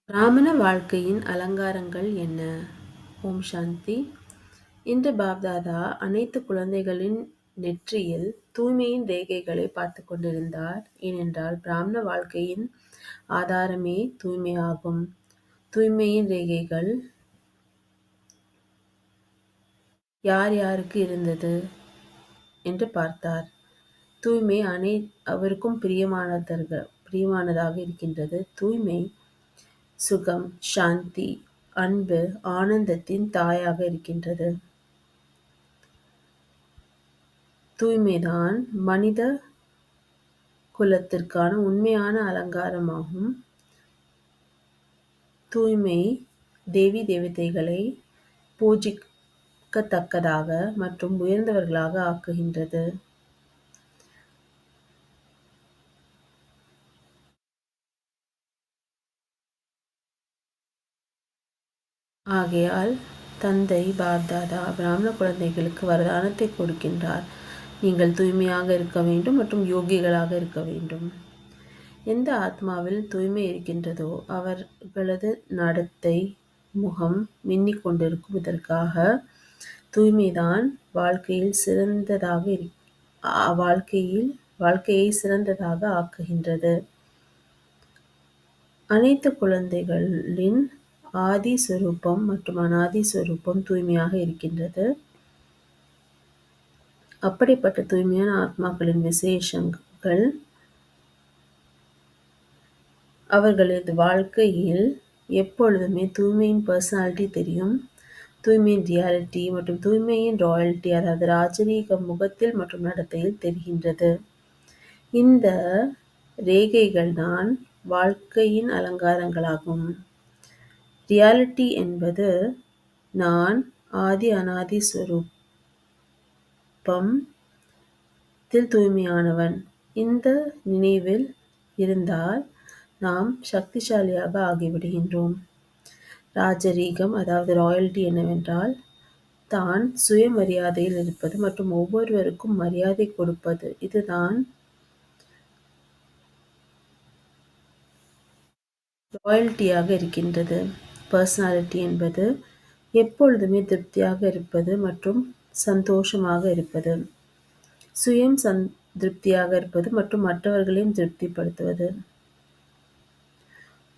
பிராமண வாழ்க்கையின் அலங்காரங்கள் என்ன? ஓம் சாந்தி. இன்று பாப்தாதா அனைத்து குழந்தைகளின் நெற்றியில் தூய்மையின் ரேகைகளை பார்த்து கொண்டிருந்தார். ஏனென்றால் பிராமண வாழ்க்கையின் ஆதாரமே தூய்மையாகும். தூய்மையின் ரேகைகள் யார் யாருக்கு இருந்தது என்று பார்த்தார். தூய்மை அவருக்கும் பிரியமானதாக இருக்கின்றது. தூய்மை சுகம், சாந்தி, அன்பு, ஆனந்தத்தின் தாயாக இருக்கின்றது. தூய்மைதான் மனித குலத்திற்கான உண்மையான அலங்காரமாகும். தூய்மை தேவி தேவதைகளை பூஜிக்கத்தக்கதாக மற்றும் உயர்ந்தவர்களாக ஆக்குகின்றது. ஆகையால் தந்தை பாப்தாதா பிராமண குழந்தைகளுக்கு வரதானத்தை கொடுக்கின்றார். நீங்கள் தூய்மையாக இருக்க வேண்டும் மற்றும் யோகிகளாக இருக்க வேண்டும். எந்த ஆத்மாவில் தூய்மை இருக்கின்றதோ அவர்களது நடத்தை, முகம் மின்னிக் கொண்டிருக்கும். இதற்காக தூய்மைதான் வாழ்க்கையை சிறந்ததாக ஆக்குகின்றது. அனைத்து குழந்தைகளின் ஆதி சொரூபம் மற்றும் அனாதி சொரூபம் தூய்மையாக இருக்கின்றது. அப்படிப்பட்ட தூய்மையான ஆத்மாக்களின் விசேஷங்கள் அவர்களது வாழ்க்கையில் எப்பொழுதுமே தூய்மையின் பர்சனாலிட்டி தெரியும். தூய்மையின் ரியாலிட்டி மற்றும் தூய்மையின் ராயல்டி, அதாவது ராஜரீக முகத்தில் மற்றும் நடத்தையில் தெரிகின்றது. இந்த ரேகைகள் தான் வாழ்க்கையின் அலங்காரங்களாகும். ரியாலிட்டி என்பது நான் ஆதி அனாதி ஸ்வரூபம் தூய்மையானவன். இந்த நினைவில் இருந்தால் நாம் சக்திசாலியாக ஆகிவிடுகின்றோம். ராஜரீகம், அதாவது ராயல்டி என்னவென்றால் தான் சுயமரியாதையில் இருப்பது மற்றும் ஒவ்வொருவருக்கும் மரியாதை கொடுப்பது. இதுதான் ராயல்ட்டியாக இருக்கின்றது. பர்சனாலிட்டி என்பது எப்பொழுதுமே திருப்தியாக இருப்பது மற்றும் சந்தோஷமாக இருப்பது. சுயம் திருப்தியாக இருப்பது மற்றும் மற்றவர்களையும் திருப்திப்படுத்துவது.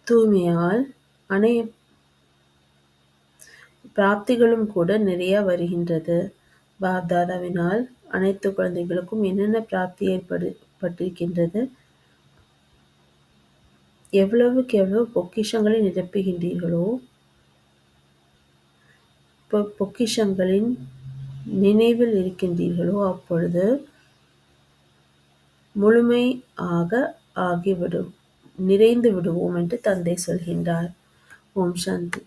தூய்மையால் பிராப்திகளும் கூட நிறைய வருகின்றது. பாப்தாதாவினால் அனைத்து குழந்தைகளுக்கும் என்னென்ன பிராப்தி ஏற்பட்டிருக்கின்றது, எவ்வளவுக்கு எவ்வளவு பொக்கிஷங்களை நிரப்புகின்றீர்களோ, பொக்கிஷங்களின் நினைவில் இருக்கின்றீர்களோ அப்பொழுது முழுமையாக நிறைந்து விடுவோம் என்று தந்தை சொல்கின்றார். ஓம் சாந்தி.